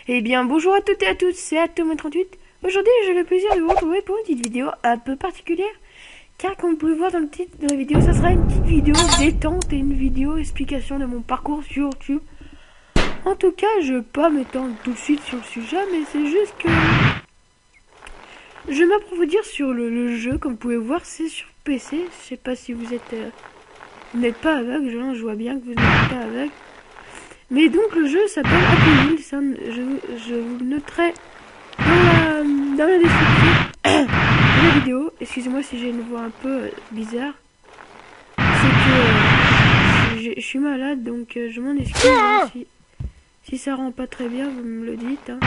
Eh bien, bonjour à toutes et à tous, c'est Atome38. Aujourd'hui, j'ai le plaisir de vous retrouver pour une petite vidéo un peu particulière. Car, comme vous pouvez voir dans le titre de la vidéo, ça sera une petite vidéo détente et une vidéo explication de mon parcours sur YouTube. En tout cas, je ne vais pas m'étendre tout de suite sur le sujet, mais c'est juste que je vais m'approfondir sur le jeu. Comme vous pouvez voir, c'est sur PC. Je sais pas si vous êtes... vous n'êtes pas aveugle, je vois bien que vous n'êtes pas aveugle. Mais donc le jeu s'appelle Happy Wheels, je vous le noterai dans la description de la vidéo. Excusez-moi si j'ai une voix un peu bizarre. C'est que je suis malade, donc je m'en excuse. Hein, si ça rend pas très bien, vous me le dites. Hein.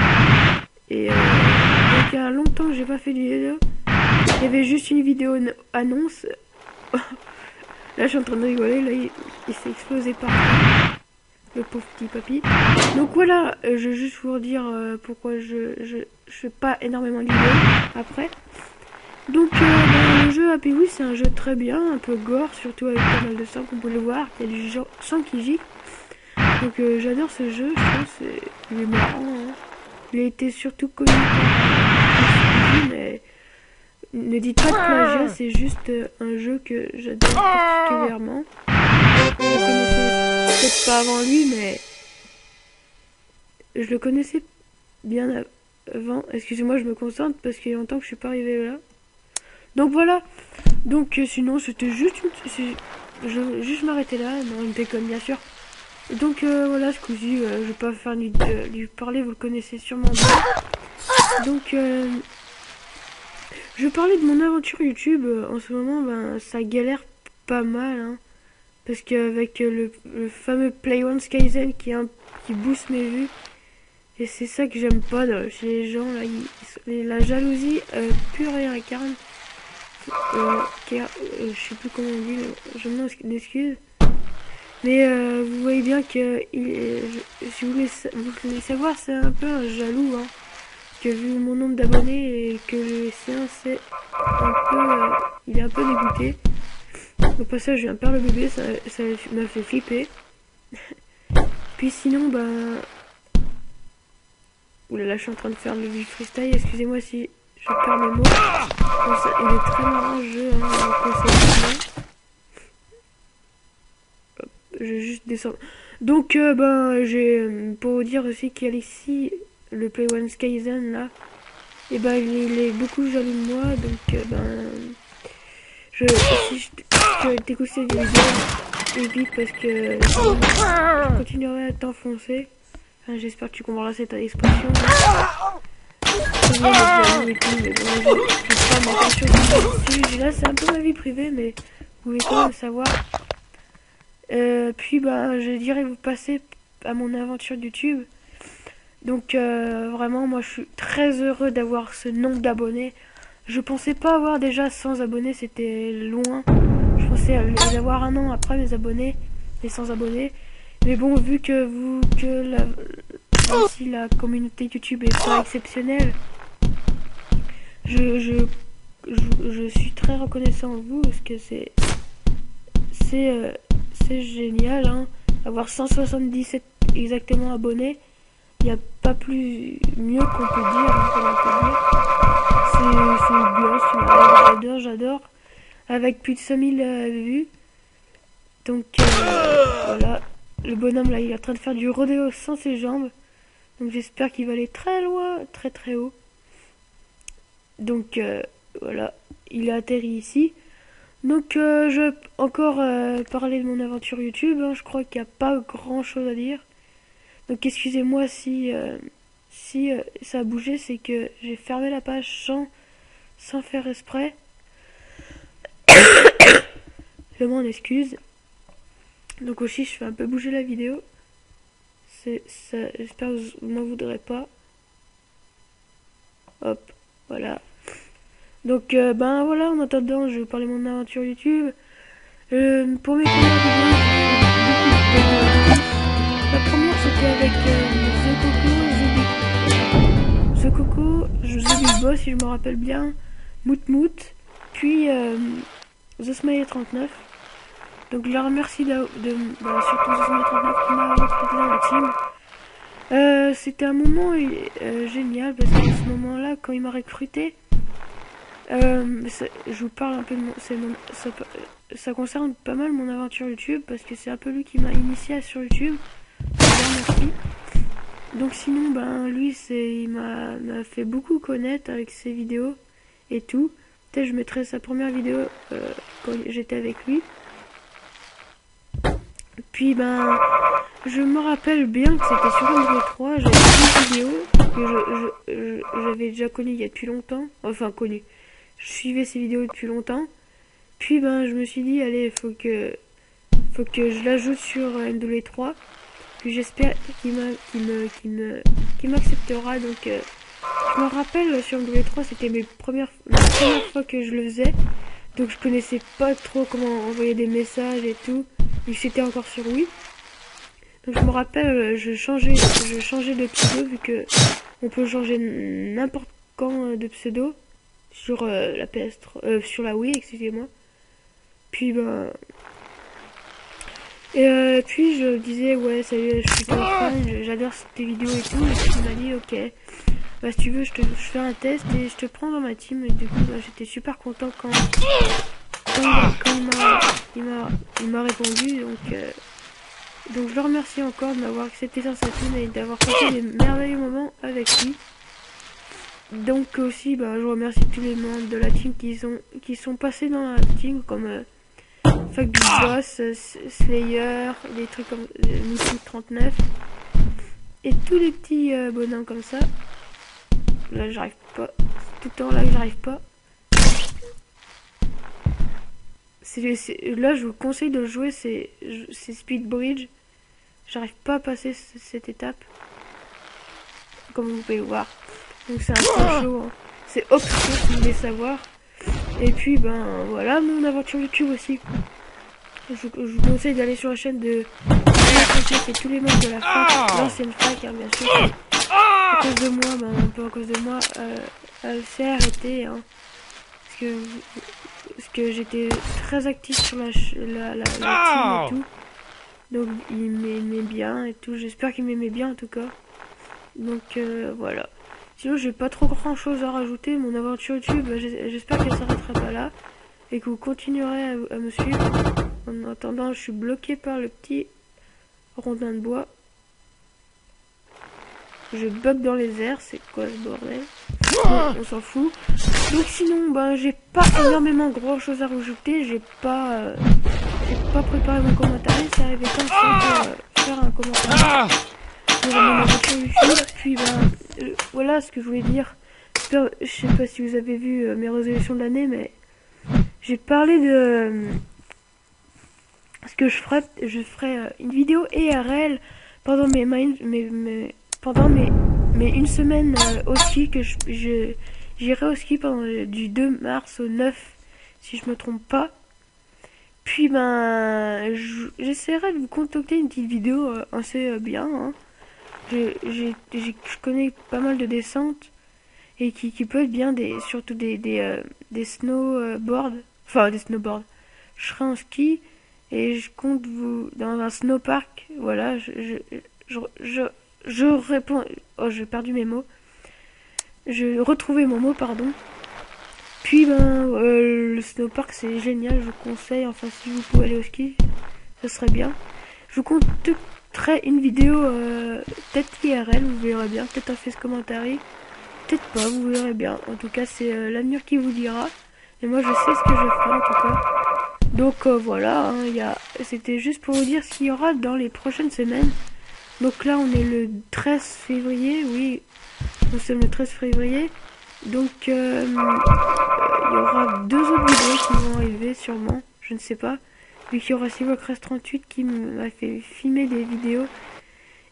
Et donc il y a longtemps que j'ai pas fait de vidéo. Il y avait juste une vidéo annonce. Là je suis en train de rigoler, là il s'est explosé par terre. Le pauvre petit papy. Donc voilà, je vais juste vous redire pourquoi je fais pas énormément de vidéos après. Donc le jeu Happy Wheels, c'est un jeu très bien, un peu gore, surtout avec pas mal de sang, comme vous pouvez le voir. Il y a du sang qui gicle. Donc j'adore ce jeu, je trouve il est marrant. Hein. Il a été surtout connu par mais ne dites pas de plagiat, c'est juste un jeu que j'adore particulièrement. Vous connaissez peut-être pas avant lui, mais je le connaissais bien avant. Excusez-moi, je me concentre parce qu'il y a longtemps que je suis pas arrivé là. Donc voilà. Donc sinon, c'était juste je vais juste m'arrêter là. Non, une déconne bien sûr. Donc voilà, ce coup-ci, je vais pas faire lui parler, vous le connaissez sûrement bien. Donc je vais parler de mon aventure YouTube. En ce moment, ben ça galère pas mal, hein. Parce qu'avec le fameux Play One Kaizen qui booste mes vues. Et c'est ça que j'aime pas chez les gens. Là, la jalousie pure et incarne. Je sais plus comment on dit. Je m'en excuse. Mais vous voyez bien que si vous voulez savoir, c'est un peu un jaloux. Hein, que vu mon nombre d'abonnés et que le sien, c'est un peu... il est un peu dégoûté. Au passage, je viens de perdre le bébé, ça m'a fait flipper. Puis sinon, bah... Oulala, je suis en train de faire le freestyle, excusez-moi si je perds mes mots. Il est très marrant le jeu, hein, je vais juste descendre. Donc, j'ai... pour vous dire aussi qu'il y a ici, le Play One Kaizen, là. Et ben, il est beaucoup jaloux de moi, donc, si je t'écoute cette vidéo, évite parce que je continuerai à t'enfoncer. Enfin, j'espère que tu comprendras cette expression. Là, c'est un peu ma vie privée, mais vous pouvez quand même savoir. Puis, je dirais vous passer à mon aventure YouTube. Donc, vraiment, moi, je suis très heureux d'avoir ce nombre d'abonnés. Je pensais pas avoir déjà 100 abonnés, c'était loin. Je pensais avoir un an après mes abonnés, les 100 abonnés. Mais bon, vu que la communauté YouTube est pas exceptionnelle, je suis très reconnaissant à vous parce que c'est génial, hein, avoir 177 exactement abonnés. Il n'y a pas plus mieux qu'on peut dire, hein, c'est bien, j'adore. Avec plus de 5000 vues. Donc voilà. Le bonhomme là, il est en train de faire du rodéo sans ses jambes. Donc j'espère qu'il va aller très loin, très très haut. Donc voilà, il a atterri ici. Donc je vais encore parler de mon aventure YouTube, hein. Je crois qu'il n'y a pas grand chose à dire. Donc excusez-moi si ça a bougé, c'est que j'ai fermé la page sans faire exprès. Je m'en excuse. Donc aussi je fais un peu bouger la vidéo. J'espère que vous m'en voudrez pas. Hop, voilà. Donc voilà, en attendant, je vais parler de mon aventure YouTube. Pour mes premières vidéos, la première c'était avec The Coco, The Big Boss si je me rappelle bien, Mout, puis The Smiley 39. Donc je la remercie surtout The Smiley 39 qui m'a recruté dans la team. C'était un moment génial parce qu'à ce moment-là, quand il m'a recruté, je vous parle un peu de ça concerne pas mal mon aventure YouTube parce que c'est un peu lui qui m'a initié sur YouTube. Merci. Donc sinon, ben lui, il m'a fait beaucoup connaître avec ses vidéos et tout. Peut-être je mettrai sa première vidéo quand j'étais avec lui. Puis ben, je me rappelle bien que c'était sur Android 3, j'avais une vidéo que j'avais déjà connue il y a depuis longtemps. Enfin connu. Je suivais ses vidéos depuis longtemps. Puis ben je me suis dit allez faut que je l'ajoute sur MW3. Puis j'espère qu'il m'acceptera. Donc je me rappelle sur MW3 c'était la première fois que je le faisais. Donc je connaissais pas trop comment envoyer des messages et tout. Et c'était encore sur Wii. Donc je me rappelle je changeais de pseudo vu que on peut changer n'importe quand de pseudo sur la PS3 sur la Wii, excusez-moi. Puis ben et puis je disais ouais salut, je suis ton fan, j'adore tes vidéos et tout. Et puis il m'a dit ok, bah si tu veux je fais un test et je te prends dans ma team. Et du coup bah, j'étais super content quand il m'a répondu. Donc je le remercie encore de m'avoir accepté sur sa team et d'avoir passé des merveilleux moments avec lui. Donc aussi bah, je remercie tous les membres de la team qui sont passés dans la team comme Fuck Big Boss, Slayer, des trucs comme Missile 39 et tous les petits bonhommes comme ça. Là j'arrive pas, tout le temps là que j'arrive pas. Là je vous conseille de le jouer, c'est Speed Bridge. J'arrive pas à passer cette étape, comme vous pouvez le voir. Donc c'est un peu chaud, hein. C'est obscur si vous voulez savoir. Et puis ben voilà mon aventure YouTube aussi. Je vous conseille d'aller sur la chaîne de et tous les membres de la fac, l'ancienne fac hein, bien sûr. À cause de moi, ben, un peu à cause de moi, elle s'est arrêtée hein, parce que j'étais très actif sur la team et tout. Donc il m'aimait bien et tout. J'espère qu'il m'aimait bien en tout cas. Donc voilà. Sinon j'ai pas trop grand chose à rajouter. Mon aventure YouTube, j'espère qu'elle s'arrêtera pas là. Et que vous continuerez à me suivre. En attendant, je suis bloqué par le petit rondin de bois. Je bug dans les airs, c'est quoi ce bordel? Bon, on s'en fout. Donc sinon, ben j'ai pas énormément grand chose à rajouter. J'ai pas préparé mon commentaire. C'est arrivé comme ça pour faire un commentaire pour mon aventure YouTube. Puis ben voilà ce que je voulais dire. Je sais pas si vous avez vu mes résolutions de l'année, mais j'ai parlé de ce que je ferai une vidéo IRL pendant pendant mes une semaine au ski, que j'irai au ski pendant du 2 mars au 9 si je me trompe pas. Puis ben j'essaierai de vous concocter une petite vidéo assez bien hein. Je connais pas mal de descentes et qui peut être bien, surtout des snowboards, enfin des snowboards. Je serai en ski et je compte vous dans un snowpark. Voilà, je réponds. Oh, j'ai perdu mes mots. Je retrouvais mon mot, pardon. Puis ben le snowpark c'est génial, je vous conseille. Enfin si vous pouvez aller au ski, ça serait bien. Je vous concocterai une vidéo peut-être IRL, vous verrez bien, peut-être un face commentaire. Peut-être pas, vous verrez bien. En tout cas, c'est l'avenir qui vous dira. Et moi, je sais ce que je ferai en tout cas. Donc voilà, hein, c'était juste pour vous dire ce qu'il y aura dans les prochaines semaines. Donc là, on est le 13 février. Oui, nous sommes le 13 février. Donc il y aura 2 autres vidéos qui vont arriver sûrement. Je ne sais pas. Vu qu'il y aura Silvercrest38 qui m'a fait filmer des vidéos.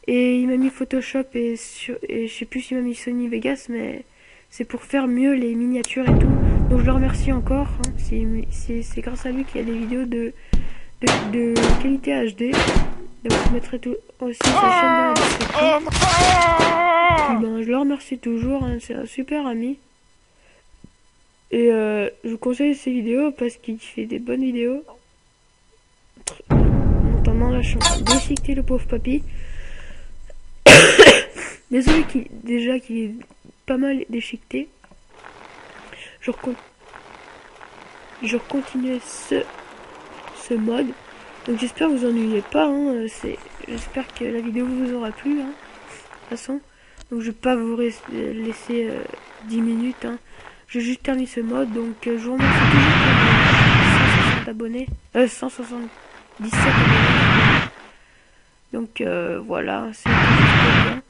Et il m'a mis Photoshop et je sais plus s'il m'a mis Sony Vegas, mais c'est pour faire mieux les miniatures et tout. Donc je le remercie encore. Hein. C'est grâce à lui qu'il y a des vidéos de qualité HD. Donc je mettrai aussi sa chaîne dans la description. Et ben, je le remercie toujours. Hein. C'est un super ami. Et je vous conseille ses vidéos parce qu'il fait des bonnes vidéos. En attendant, là je suis en train de déchiqueter le pauvre papy. Désolé déjà qu'il est pas mal déchiqueté. Je continuais ce mode. Donc j'espère que vous ennuyez pas. Hein. J'espère que la vidéo vous aura plu. Hein. De toute façon. Donc je vais pas vous laisser 10 minutes. Hein. J'ai juste terminé ce mode. Donc je vous remercie toujours pour 160 abonnés. 177 abonnés. Donc voilà. C'est bien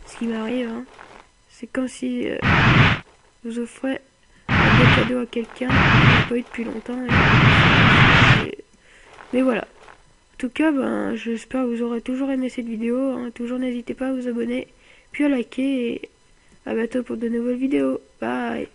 ce qui m'arrive. Hein. C'est comme si vous offrez un beau cadeau à quelqu'un qui n'a pas eu depuis longtemps. Mais voilà. En tout cas, ben, j'espère que vous aurez toujours aimé cette vidéo. Hein. Toujours n'hésitez pas à vous abonner, puis à liker. Et à bientôt pour de nouvelles vidéos. Bye.